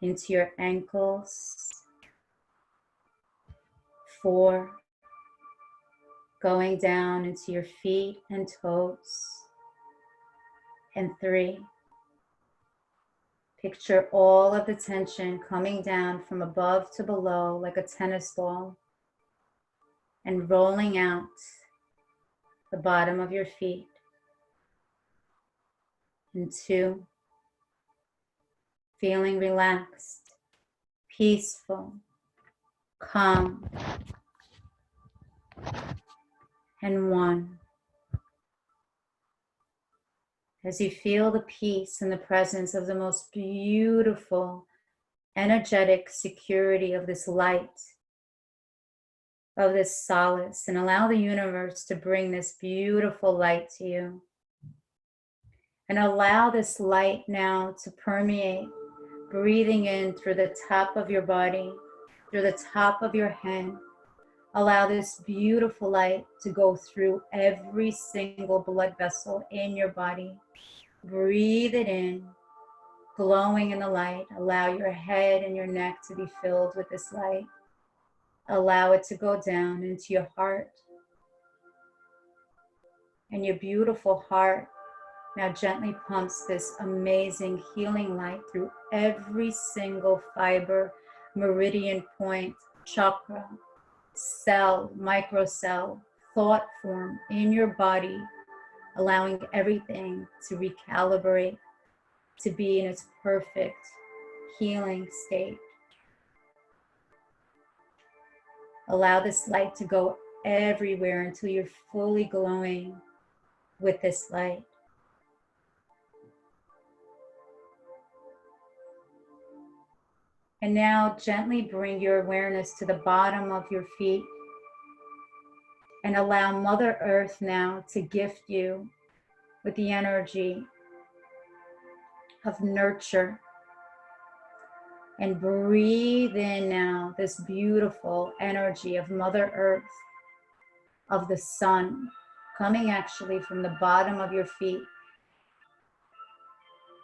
into your ankles. 4, going down into your feet and toes. And 3, picture all of the tension coming down from above to below like a tennis ball and rolling out the bottom of your feet. And 2, feeling relaxed, peaceful, calm. And 1, as you feel the peace and the presence of the most beautiful, energetic security of this light, of this solace, and allow the universe to bring this beautiful light to you. And allow this light now to permeate, breathing in through the top of your body, through the top of your head. Allow this beautiful light to go through every single blood vessel in your body. Breathe it in, glowing in the light. Allow your head and your neck to be filled with this light. Allow it to go down into your heart. And your beautiful heart now gently pumps this amazing healing light through every single fiber, meridian point, chakra, cell, microcell, thought form in your body, allowing everything to recalibrate, to be in its perfect healing state. Allow this light to go everywhere until you're fully glowing with this light. And now gently bring your awareness to the bottom of your feet and allow Mother Earth now to gift you with the energy of nurture. And breathe in now this beautiful energy of Mother Earth, of the sun, coming actually from the bottom of your feet,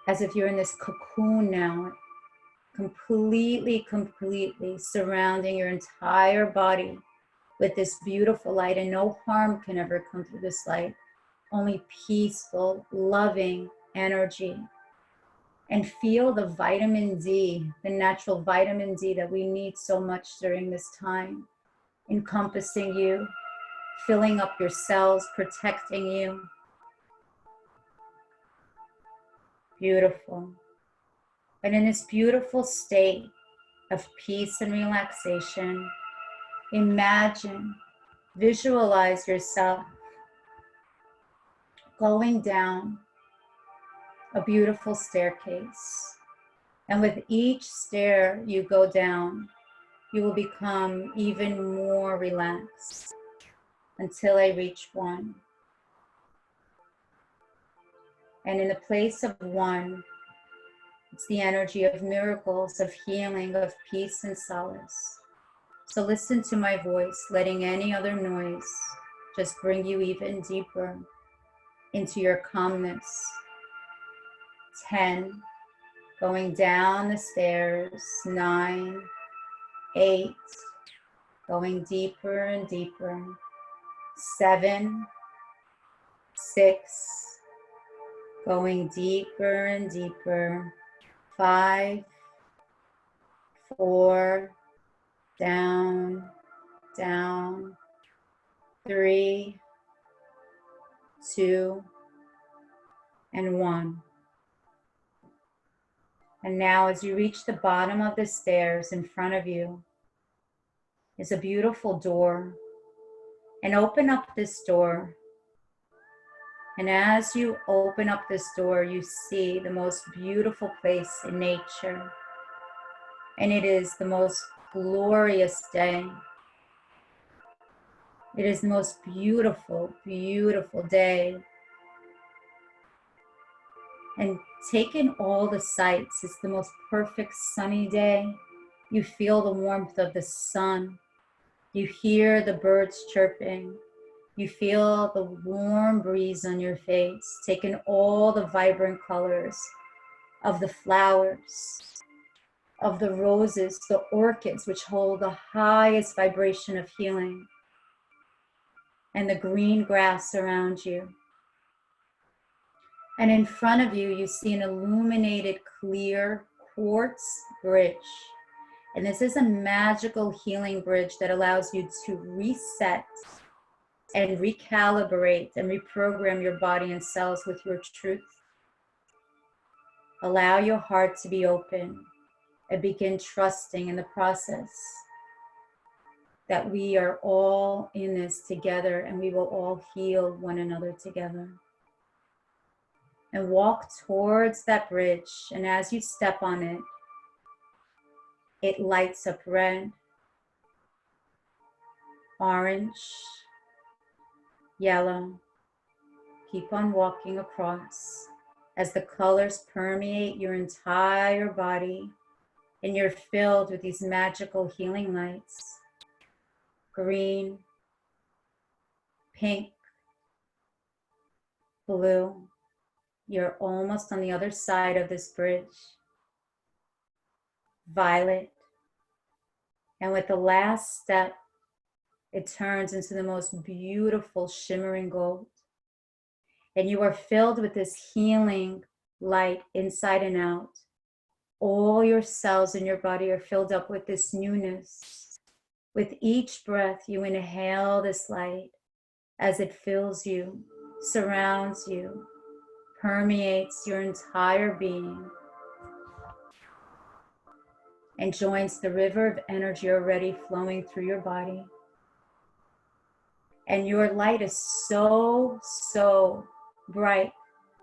as if you're in this cocoon now, completely surrounding your entire body with this beautiful light. And no harm can ever come through this light, only peaceful, loving energy. And feel the vitamin D, the natural vitamin D that we need so much during this time, encompassing you, filling up your cells, protecting you. Beautiful. And in this beautiful state of peace and relaxation, imagine, visualize yourself going down a beautiful staircase. And with each stair you go down, you will become even more relaxed until I reach 1. And in the place of 1, it's the energy of miracles, of healing, of peace and solace. So listen to my voice, letting any other noise just bring you even deeper into your calmness. 10, going down the stairs. 9, 8, going deeper and deeper. 7, 6, going deeper and deeper. 5, 4, down, down. 3, 2, and 1. And now as you reach the bottom of the stairs, in front of you is a beautiful door. And open up this door. And as you open up this door, you see the most beautiful place in nature. And it is the most glorious day. It is the most beautiful, beautiful day. And take in all the sights. It's the most perfect sunny day. You feel the warmth of the sun. You hear the birds chirping. You feel the warm breeze on your face. Take in all the vibrant colors of the flowers, of the roses, the orchids, which hold the highest vibration of healing, and the green grass around you. And in front of you, you see an illuminated, clear quartz bridge. And this is a magical healing bridge that allows you to reset and recalibrate and reprogram your body and cells with your truth. Allow your heart to be open and begin trusting in the process that we are all in this together and we will all heal one another together. And walk towards that bridge, and as you step on it, it lights up red, orange, yellow. Keep on walking across as the colors permeate your entire body, and you're filled with these magical healing lights. Green, pink, blue. You're almost on the other side of this bridge. Violet. And with the last step, it turns into the most beautiful shimmering gold. And you are filled with this healing light inside and out. All your cells in your body are filled up with this newness. With each breath, you inhale this light as it fills you, surrounds you, permeates your entire being, and joins the river of energy already flowing through your body. And your light is so, so bright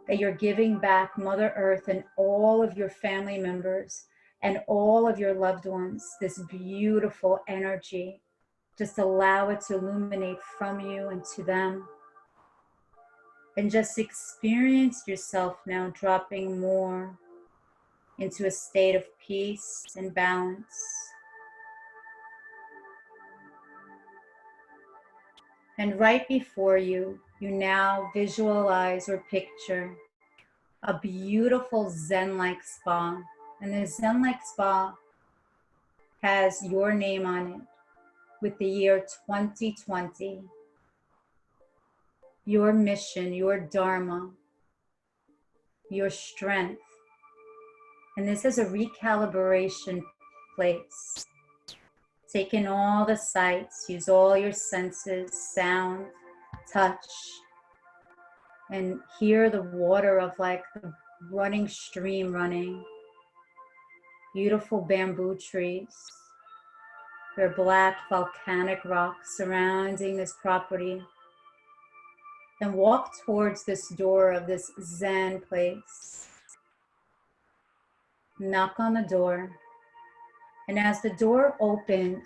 that you're giving back Mother Earth and all of your family members and all of your loved ones this beautiful energy. Just allow it to illuminate from you and to them. And just experience yourself now dropping more into a state of peace and balance. And right before you, you now visualize or picture a beautiful Zen-like spa. And the Zen-like spa has your name on it with the year 2020. Your mission, your dharma, your strength. And this is a recalibration place. Take in all the sights, use all your senses, sound, touch, and hear the water of like the running stream running. Beautiful bamboo trees. There are black volcanic rocks surrounding this property. Then walk towards this door of this Zen place. Knock on the door. And as the door opens,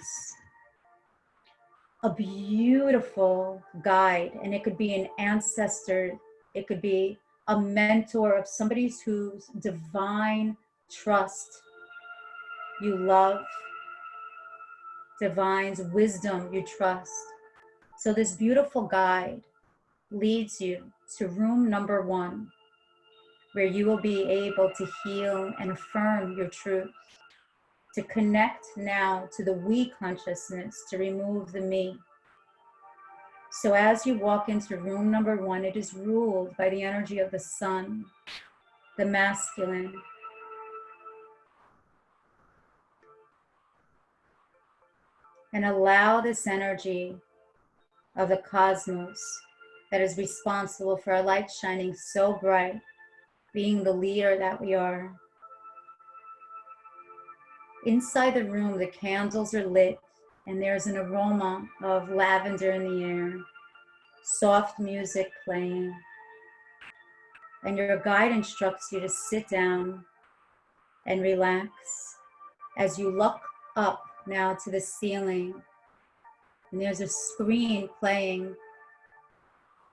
a beautiful guide, and it could be an ancestor, it could be a mentor of somebody whose divine trust you love, divine's wisdom you trust. So this beautiful guide leads you to room number 1, where you will be able to heal and affirm your truth, to connect now to the we consciousness, to remove the me. So as you walk into room number 1, it is ruled by the energy of the sun, the masculine. And allow this energy of the cosmos that is responsible for our light shining so bright, being the leader that we are. Inside the room, the candles are lit and there's an aroma of lavender in the air, soft music playing. And your guide instructs you to sit down and relax as you look up now to the ceiling. And there's a screen playing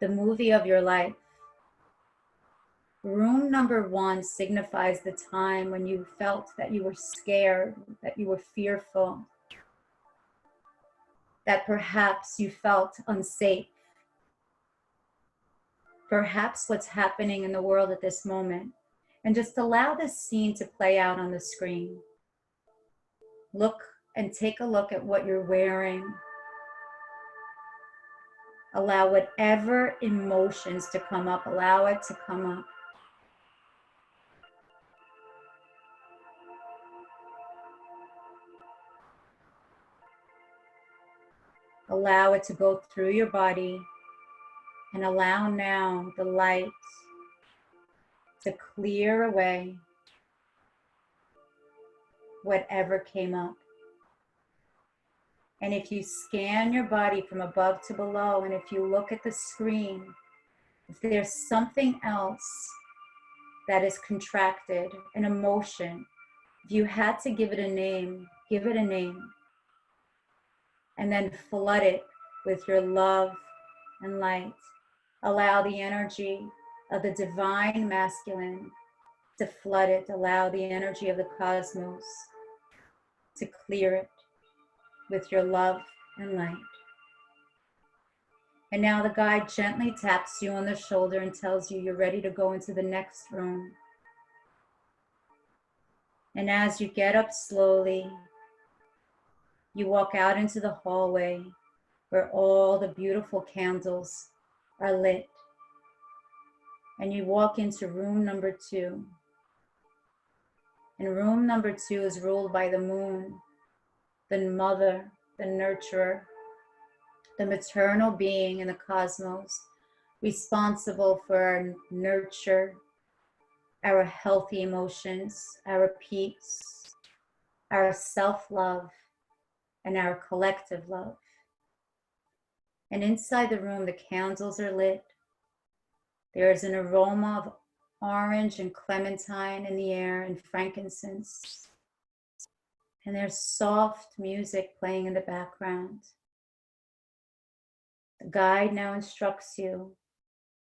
the movie of your life. Room number 1 signifies the time when you felt that you were scared, that you were fearful, that perhaps you felt unsafe. Perhaps what's happening in the world at this moment. And just allow this scene to play out on the screen. Look and take a look at what you're wearing. Allow whatever emotions to come up, allow it to come up. Allow it to go through your body and allow now the light to clear away whatever came up. And if you scan your body from above to below, and if you look at the screen, if there's something else that is contracted, an emotion, if you had to give it a name, give it a name. And then flood it with your love and light. Allow the energy of the divine masculine to flood it. Allow the energy of the cosmos to clear it with your love and light. And now the guide gently taps you on the shoulder and tells you you're ready to go into the next room. And as you get up slowly, you walk out into the hallway where all the beautiful candles are lit. And you walk into room number 2. And room number 2 is ruled by the moon, the mother, the nurturer, the maternal being in the cosmos, responsible for our nurture, our healthy emotions, our peace, our self-love, and our collective love. And inside the room, the candles are lit. There is an aroma of orange and clementine in the air and frankincense. And there's soft music playing in the background. The guide now instructs you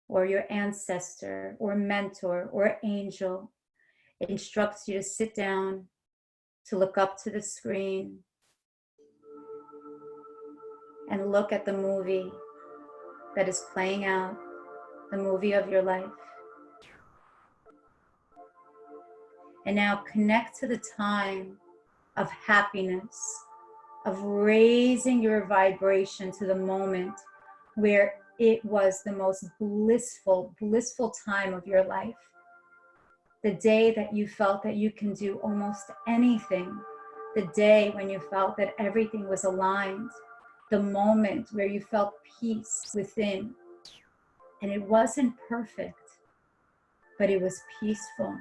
or your ancestor or mentor or angel instructs you to sit down, to look up to the screen and look at the movie that is playing out, the movie of your life. And now connect to the time of happiness, of raising your vibration to the moment where it was the most blissful time of your life. The day that you felt that you can do almost anything. The day when you felt that everything was aligned. The moment where you felt peace within. And it wasn't perfect, but it was peaceful.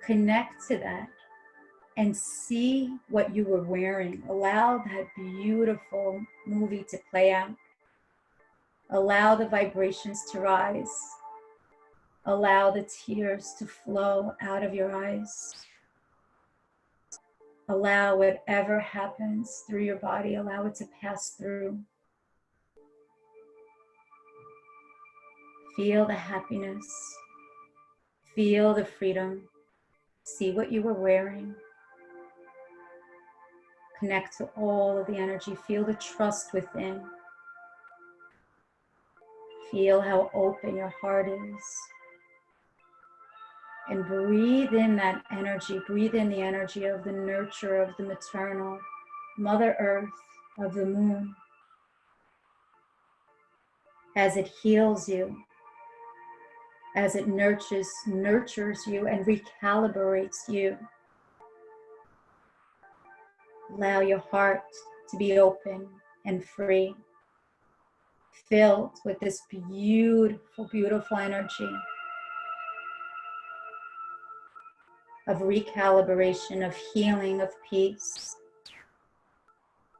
Connect to that and see what you were wearing. Allow that beautiful movie to play out. Allow the vibrations to rise. Allow the tears to flow out of your eyes. Allow whatever happens through your body, allow it to pass through. Feel the happiness. Feel the freedom. See what you were wearing. Connect to all of the energy. Feel the trust within. Feel how open your heart is. And breathe in that energy. Breathe in the energy of the nurture, of the maternal, Mother Earth, of the moon. As it heals you, as it nurtures you and recalibrates you. Allow your heart to be open and free, filled with this beautiful, beautiful energy of recalibration, of healing, of peace,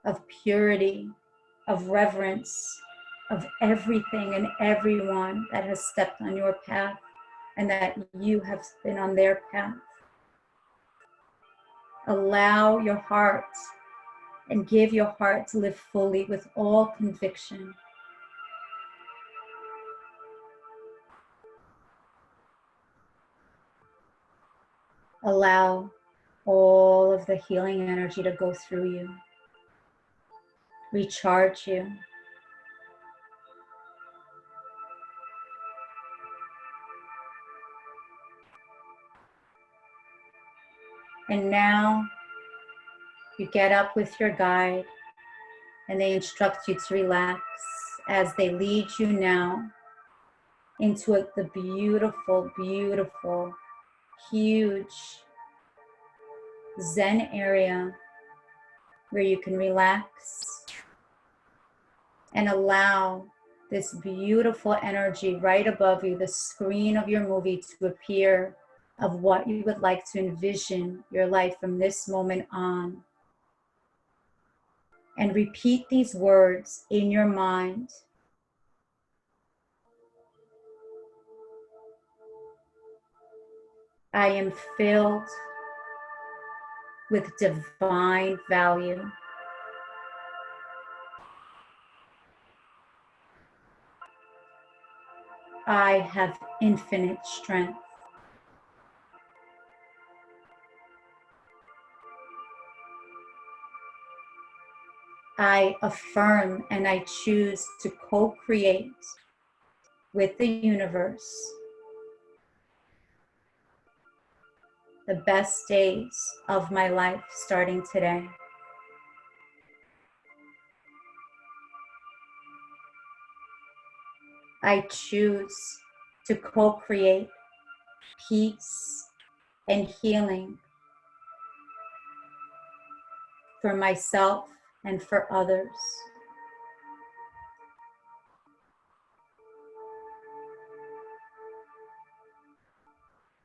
of purity, of reverence, of everything and everyone that has stepped on your path and that you have been on their path. Allow your heart and give your heart to live fully with all conviction. Allow all of the healing energy to go through you, recharge you. And now you get up with your guide and they instruct you to relax as they lead you now into the beautiful, beautiful, huge Zen area where you can relax and allow this beautiful energy right above you, the screen of your movie, to appear of what you would like to envision your life from this moment on. And repeat these words in your mind. I am filled with divine value. I have infinite strength. I affirm and I choose to co-create with the universe the best days of my life starting today. I choose to co-create peace and healing for myself and for others.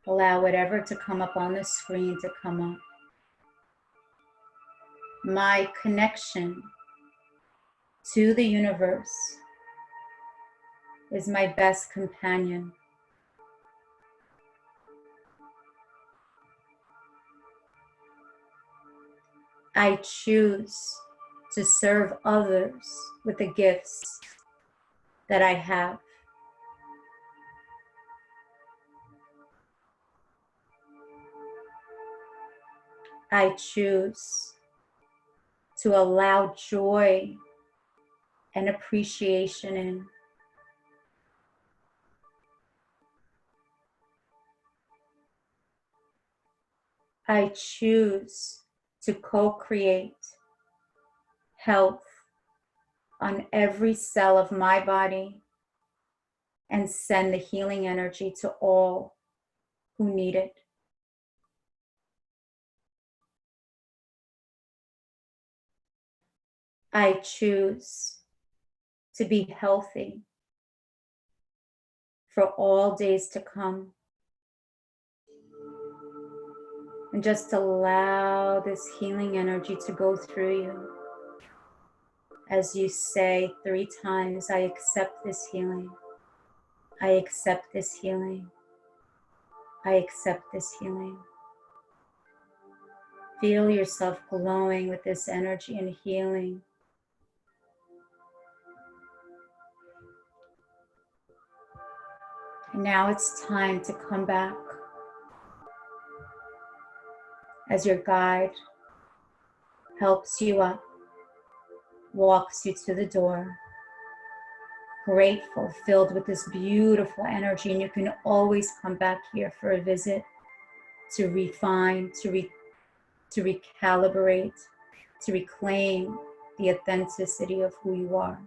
Allow whatever to come up on the screen to come up. My connection to the universe is my best companion. I choose to serve others with the gifts that I have. I choose to allow joy and appreciation in. I choose to co-create health on every cell of my body and send the healing energy to all who need it. I choose to be healthy for all days to come. And just allow this healing energy to go through you. As you say 3 times, I accept this healing. I accept this healing. I accept this healing. Feel yourself glowing with this energy and healing. And now it's time to come back as your guide helps you up, walks you to the door, grateful, filled with this beautiful energy. And you can always come back here for a visit to refine, to recalibrate, to reclaim the authenticity of who you are.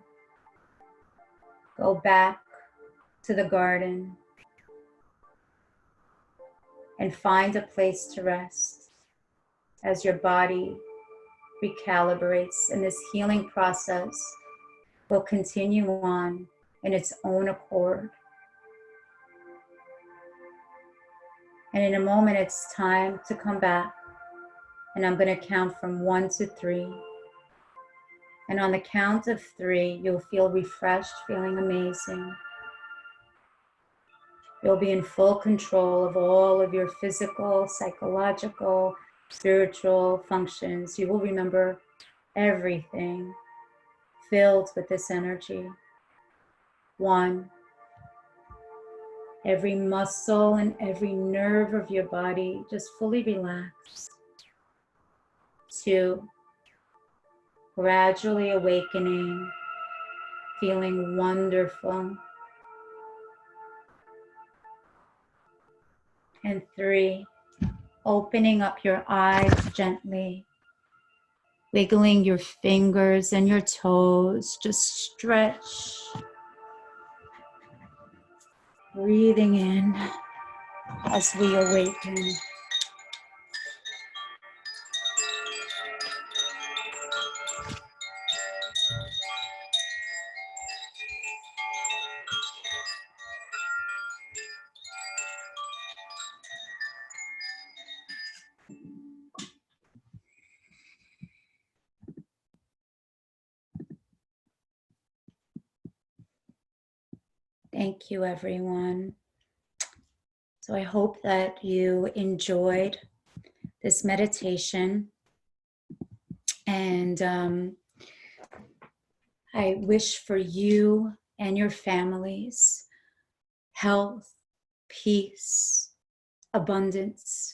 Go back to the garden and find a place to rest as your body recalibrates, and this healing process will continue on in its own accord. And in a moment, it's time to come back, and I'm going to count from 1 to 3. And on the count of 3, you'll feel refreshed, feeling amazing. You'll be in full control of all of your physical, psychological, spiritual functions. You will remember everything filled with this energy. 1, every muscle and every nerve of your body just fully relax. 2, gradually awakening, feeling wonderful. And 3, opening up your eyes gently, wiggling your fingers and your toes, just stretch. Breathing in as we awaken. Thank you, everyone. So I hope that you enjoyed this meditation, and I wish for you and your families health, peace, abundance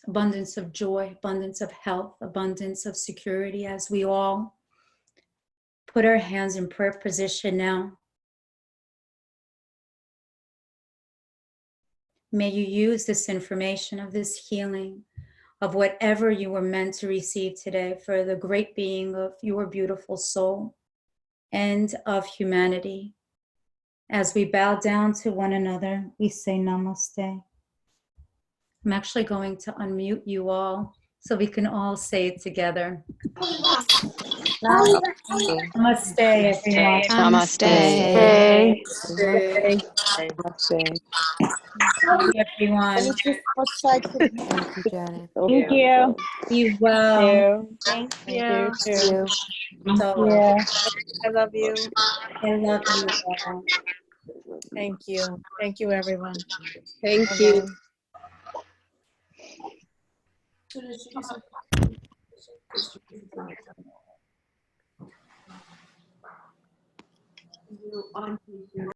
of joy, abundance of health, abundance of security, as we all put our hands in prayer position now. May you use this information of this healing, of whatever you were meant to receive today, for the great being of your beautiful soul and of humanity. As we bow down to one another, we say Namaste. I'm actually going to unmute you all so we can all say it together. Namaste, everyone. Namaste. Namaste. Everyone. Thank you, Janet. Thank you. Be well. Thank Thank you. you. So, Yeah. I love you. I love you all. Thank you. Thank you, everyone. Thank Bye-bye. you.